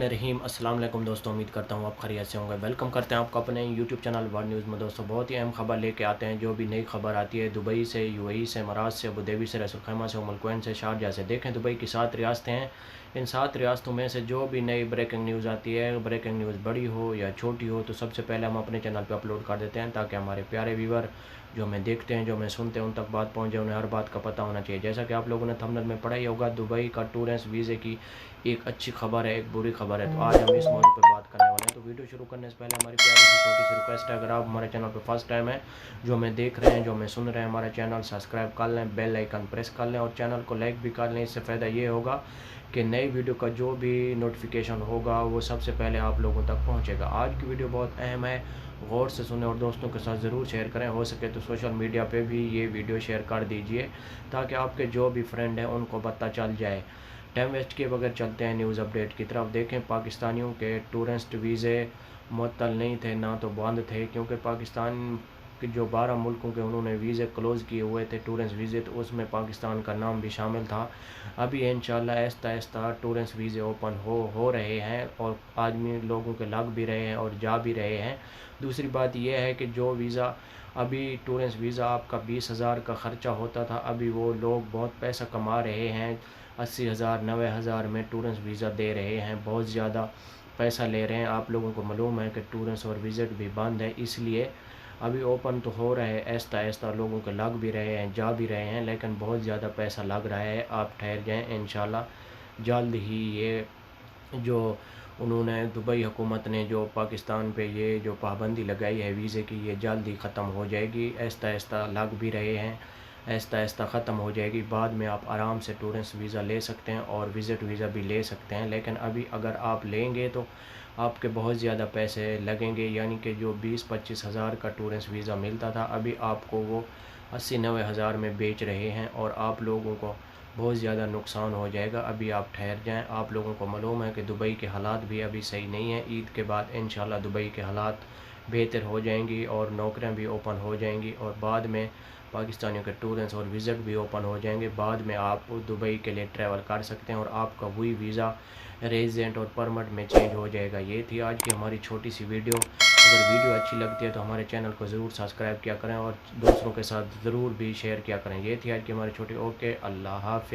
रहीम। अस्सलाम वालेकुम दोस्तों, उम्मीद करता हूँ आप खैरियत से होंगे। वेलकम करते हैं आपको अपने यूट्यूब चैनल बॉर्ड न्यूज़ में। दोस्तों बहुत ही अहम खबर लेके आते हैं। जो भी नई खबर आती है दुबई से, यूएई से, इमारात से, अबूधाबी से, रसूल खैमा से, उमल से, शारजाह से। देखें दुबई की 7 रियासतें हैं। इन 7 रियासतों में से जो भी नई ब्रेकिंग न्यूज़ आती है, ब्रेकिंग न्यूज़ बड़ी हो या छोटी हो, तो सबसे पहले हम अपने चैनल पर अपलोड कर देते हैं, ताकि हमारे प्यारे व्यूवर जो हमें देखते हैं, जो हमें सुनते हैं, उन तक बात पहुँचे। उन्हें हर बात का पता होना चाहिए। जैसा कि आप लोगों ने थंबनेल में पढ़ा ही होगा, दुबई का टूरिस्ट वीज़े की एक अच्छी खबर है, एक बुरी खबर है। तो आज हम इस मौजूद पर बात करने वाले हैं। तो वीडियो शुरू करने से पहले हमारी प्यारी सी छोटी सी रिक्वेस्ट है, अगर आप हमारे चैनल पर फर्स्ट टाइम है, जो हमें देख रहे हैं, जो हमें सुन रहे हैं, हमारा चैनल सब्सक्राइब कर लें, बेल आइकन प्रेस कर लें और चैनल को लाइक भी कर लें। इससे फ़ायदा ये होगा कि नई वीडियो का जो भी नोटिफिकेशन होगा वो सबसे पहले आप लोगों तक पहुँचेगा। आज की वीडियो बहुत अहम है, गौर से सुने और दोस्तों के साथ ज़रूर शेयर करें। हो सके तो सोशल मीडिया पे भी ये वीडियो शेयर कर दीजिए, ताकि आपके जो भी फ्रेंड हैं उनको पता चल जाए। टाइम वेस्ट किए बगैर चलते हैं न्यूज़ अपडेट की तरफ। देखें, पाकिस्तानियों के टूरिस्ट वीज़े मुअत्तल नहीं थे, ना तो बंद थे, क्योंकि पाकिस्तान के जो 12 मुल्कों के उन्होंने वीज़े क्लोज़ किए हुए थे टूरिस्ट वीज़े, तो उसमें पाकिस्तान का नाम भी शामिल था। अभी इंशाल्लाह आहिस्ता आहिस्ता टूरिस्ट वीज़े ओपन हो रहे हैं और आदमी लोगों के लग भी रहे हैं और जा भी रहे हैं। दूसरी बात यह है कि जो वीज़ा अभी टूरिस्ट वीज़ा आपका 20,000 का ख़र्चा होता था, अभी वो लोग बहुत पैसा कमा रहे हैं। 80,000 90,000 में टूरिस्ट वीज़ा दे रहे हैं, बहुत ज़्यादा पैसा ले रहे हैं। आप लोगों को मालूम है कि टूरिस्ट और विज़िट भी बंद है, इसलिए अभी ओपन तो हो रहा है, आहिस्ता आहिस्ता लोगों के लग भी रहे हैं, जा भी रहे हैं, लेकिन बहुत ज़्यादा पैसा लग रहा है। आप ठहर जाएं, इंशाल्लाह जल्द ही ये जो उन्होंने दुबई हुकूमत ने जो पाकिस्तान पे ये जो पाबंदी लगाई है वीज़े की, ये जल्द ही ख़त्म हो जाएगी। आहिस्ता आहिस्ता लग भी रहे हैं, आहिस्ता आहिस्ता ख़त्म हो जाएगी। बाद में आप आराम से टूरिस्ट वीज़ा ले सकते हैं और विज़िट वीज़ा भी ले सकते हैं। लेकिन अभी अगर आप लेंगे तो आपके बहुत ज़्यादा पैसे लगेंगे, यानी कि जो 20-25 हज़ार का टूरिस्ट वीज़ा मिलता था, अभी आपको वो 80-90 हज़ार में बेच रहे हैं और आप लोगों को बहुत ज़्यादा नुकसान हो जाएगा। अभी आप ठहर जाएं। आप लोगों को मालूम है कि दुबई के हालात भी अभी सही नहीं है। ईद के बाद इंशाल्लाह दुबई के हालात बेहतर हो जाएंगी और नौकरियां भी ओपन हो जाएंगी और बाद में पाकिस्तानियों के टूरिस्ट और विज़िट भी ओपन हो जाएंगे। बाद में आप दुबई के लिए ट्रैवल कर सकते हैं और आपका वही वीज़ा रेजिडेंट और परमिट में चेंज हो जाएगा। ये थी आज की हमारी छोटी सी वीडियो। अगर वीडियो अच्छी लगती है तो हमारे चैनल को ज़रूर सब्सक्राइब किया करें और दोस्तों के साथ ज़रूर भी शेयर किया करें। ये थी आज की हमारी छोटी। ओके, अल्लाह हाफ़िज़।